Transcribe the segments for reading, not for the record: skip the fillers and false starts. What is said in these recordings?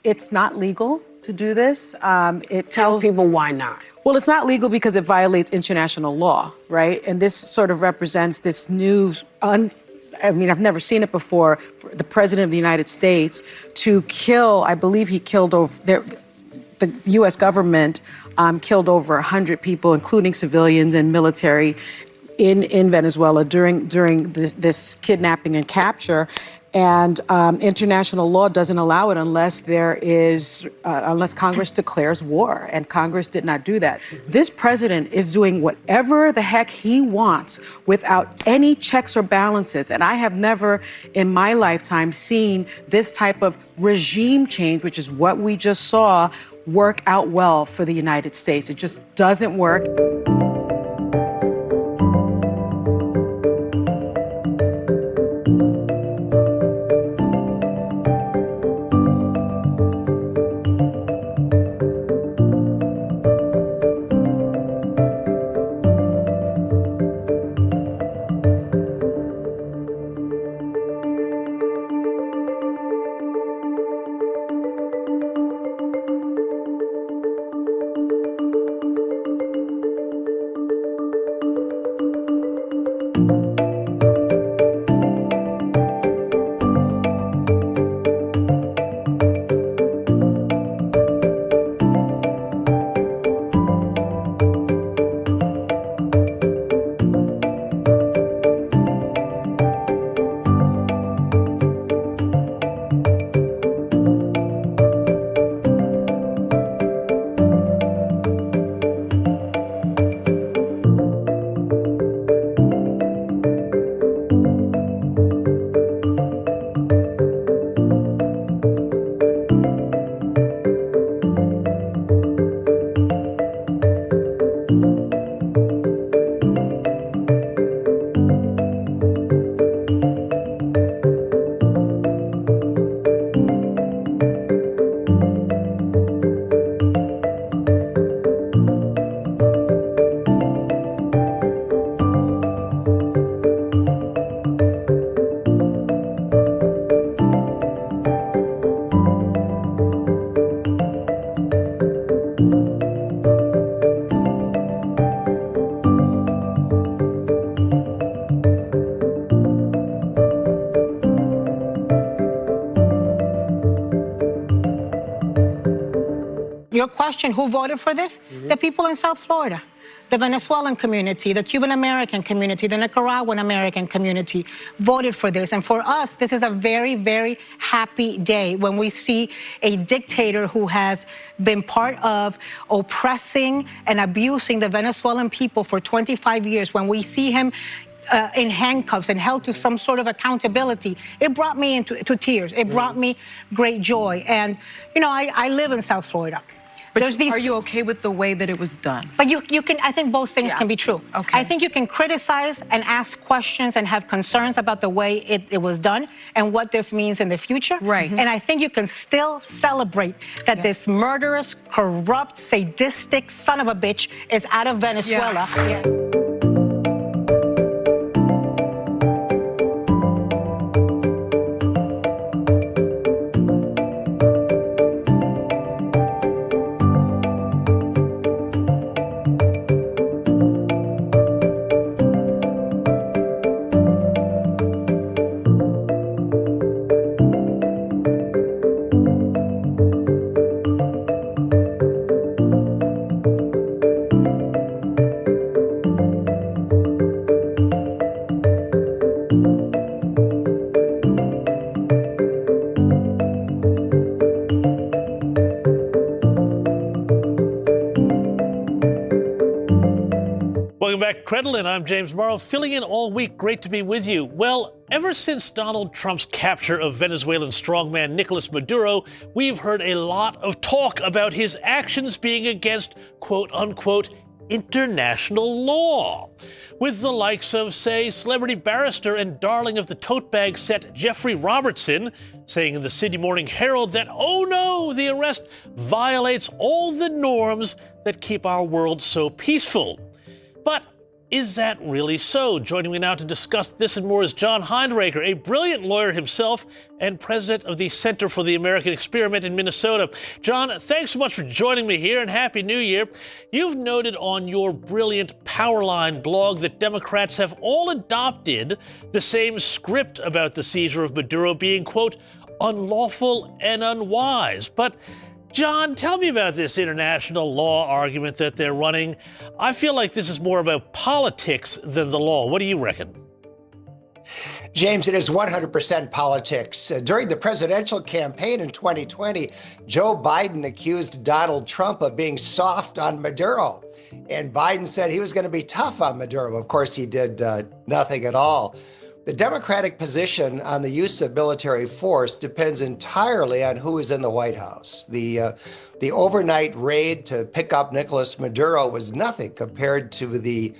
It's not legal to do this. It Tell people why not. Well, it's not legal because it violates international law, right? And this sort of represents this new, I've never seen it before, for the President of the United States to kill, I believe he killed over, the U.S. government killed over 100 people, including civilians and military, in Venezuela during this kidnapping and capture. And international law doesn't allow it unless unless Congress declares war, and Congress did not do that. This president is doing whatever the heck he wants without any checks or balances, and I have never in my lifetime seen this type of regime change, which is what we just saw, work out well for the United States. It just doesn't work. Your question, who voted for this? The people in South Florida. The Venezuelan community, the Cuban American community, the Nicaraguan American community voted for this. And for us, this is a very, very happy day when we see a dictator who has been part of oppressing and abusing the Venezuelan people for 25 years. When we see him in handcuffs and held to some sort of accountability, it brought me into tears. It brought me great joy. And, you know, I live in South Florida. But are you okay with the way that it was done? But you can, I think both things can be true. Okay. I think you can criticize and ask questions and have concerns about the way it was done and what this means in the future. Right. And I think you can still celebrate that this murderous, corrupt, sadistic son of a bitch is out of Venezuela. Welcome back, Crediline. I'm James Morrow, filling in all week. Great to be with you. Well, ever since Donald Trump's capture of Venezuelan strongman Nicolas Maduro, we've heard a lot of talk about his actions being against, quote-unquote, international law. With the likes of, say, celebrity barrister and darling of the tote bag set Jeffrey Robertson saying in the Sydney Morning Herald that, oh no, the arrest violates all the norms that keep our world so peaceful. But is that really so? Joining me now to discuss this and more is John Heinraker, a brilliant lawyer himself and president of the Center for the American Experiment in Minnesota. John, thanks so much for joining me here, and Happy New Year. You've noted on your brilliant Powerline blog that Democrats have all adopted the same script about the seizure of Maduro being, quote, unlawful and unwise. But John, tell me about this international law argument that they're running. I feel like this is more about politics than the law. What do you reckon? James, it is 100% politics. During the presidential campaign in 2020, Joe Biden accused Donald Trump of being soft on Maduro. And Biden said he was going to be tough on Maduro. Of course, he did nothing at all. The Democratic position on the use of military force depends entirely on who is in the White House. The overnight raid to pick up Nicolas Maduro was nothing compared to the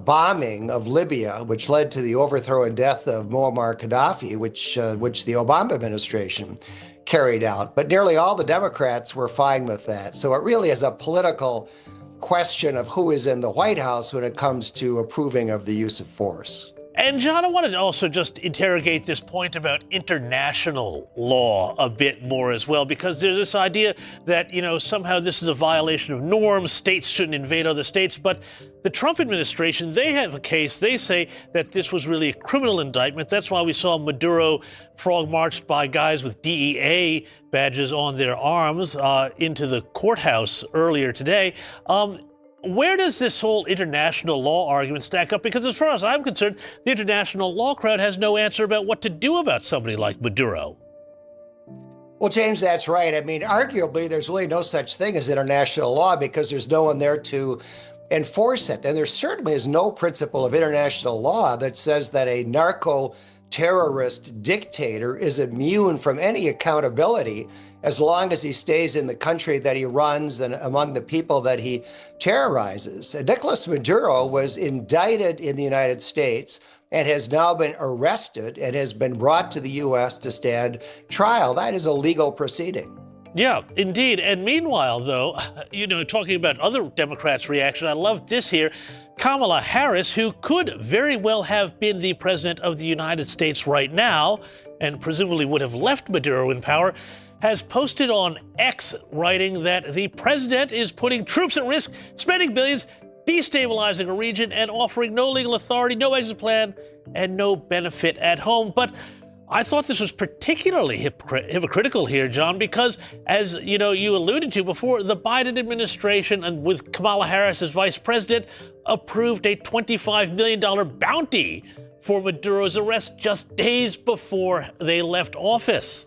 bombing of Libya, which led to the overthrow and death of Muammar Gaddafi, which the Obama administration carried out. But nearly all the Democrats were fine with that. So it really is a political question of who is in the White House when it comes to approving of the use of force. And John, I wanted to also just interrogate this point about international law a bit more as well, because there's this idea that, somehow this is a violation of norms, states shouldn't invade other states. But the Trump administration, they have a case. They say that this was really a criminal indictment. That's why we saw Maduro frog marched by guys with DEA badges on their arms into the courthouse earlier today. Where does this whole international law argument stack up? Because as far as I'm concerned, the international law crowd has no answer about what to do about somebody like Maduro. Well, James, that's right. I mean, arguably, there's really no such thing as international law because there's no one there to enforce it. And there certainly is no principle of international law that says that a narco-terrorist dictator is immune from any accountability as long as he stays in the country that he runs and among the people that he terrorizes. Nicolas Maduro was indicted in the United States and has now been arrested and has been brought to the U.S. to stand trial. That is a legal proceeding. Yeah, indeed. And meanwhile, though, talking about other Democrats' reaction, I love this here. Kamala Harris, who could very well have been the president of the United States right now, and presumably would have left Maduro in power, has posted on X, writing that the president is putting troops at risk, spending billions, destabilizing a region, and offering no legal authority, no exit plan, and no benefit at home. But I thought this was particularly hypocritical here, John, because as you alluded to before, the Biden administration, and with Kamala Harris as vice president, approved a $25 million bounty for Maduro's arrest just days before they left office.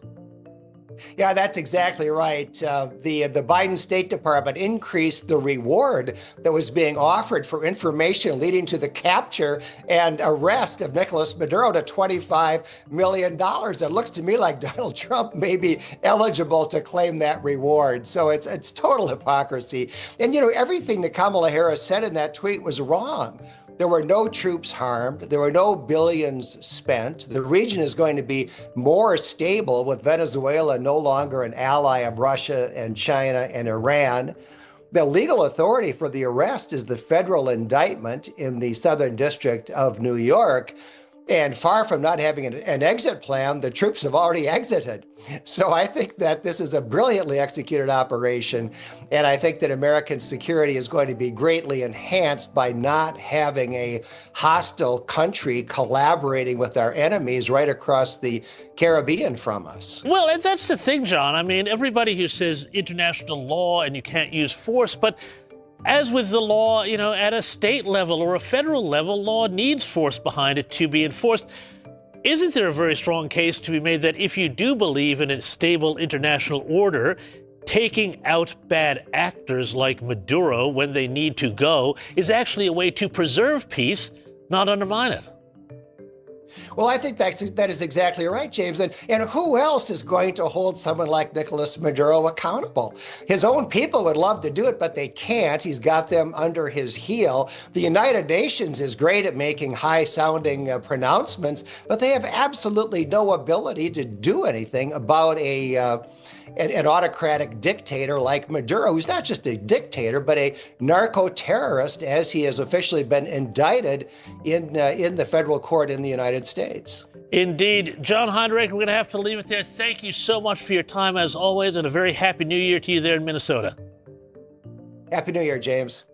Yeah, that's exactly right. The Biden State Department increased the reward that was being offered for information leading to the capture and arrest of Nicolas Maduro to $25 million. It looks to me like Donald Trump may be eligible to claim that reward. So it's total hypocrisy. And, everything that Kamala Harris said in that tweet was wrong. There were no troops harmed. There were no billions spent. The region is going to be more stable with Venezuela no longer an ally of Russia and China and Iran. The legal authority for the arrest is the federal indictment in the Southern District of New York. And far from not having an exit plan, the troops have already exited. So I think that this is a brilliantly executed operation. And I think that American security is going to be greatly enhanced by not having a hostile country collaborating with our enemies right across the Caribbean from us. Well, and that's the thing, John. I mean, everybody who says international law and you can't use force, but as with the law, at a state level or a federal level, law needs force behind it to be enforced. Isn't there a very strong case to be made that if you do believe in a stable international order, taking out bad actors like Maduro when they need to go is actually a way to preserve peace, not undermine it? Well, I think that is exactly right, James. And who else is going to hold someone like Nicolas Maduro accountable? His own people would love to do it, but they can't. He's got them under his heel. The United Nations is great at making high-sounding pronouncements, but they have absolutely no ability to do anything about a an autocratic dictator like Maduro, who's not just a dictator, but a narco-terrorist, as he has officially been indicted in the federal court in the United States. Indeed. John Heinrich, we're going to have to leave it there. Thank you so much for your time, as always, and a very happy new year to you there in Minnesota. Happy New Year, James.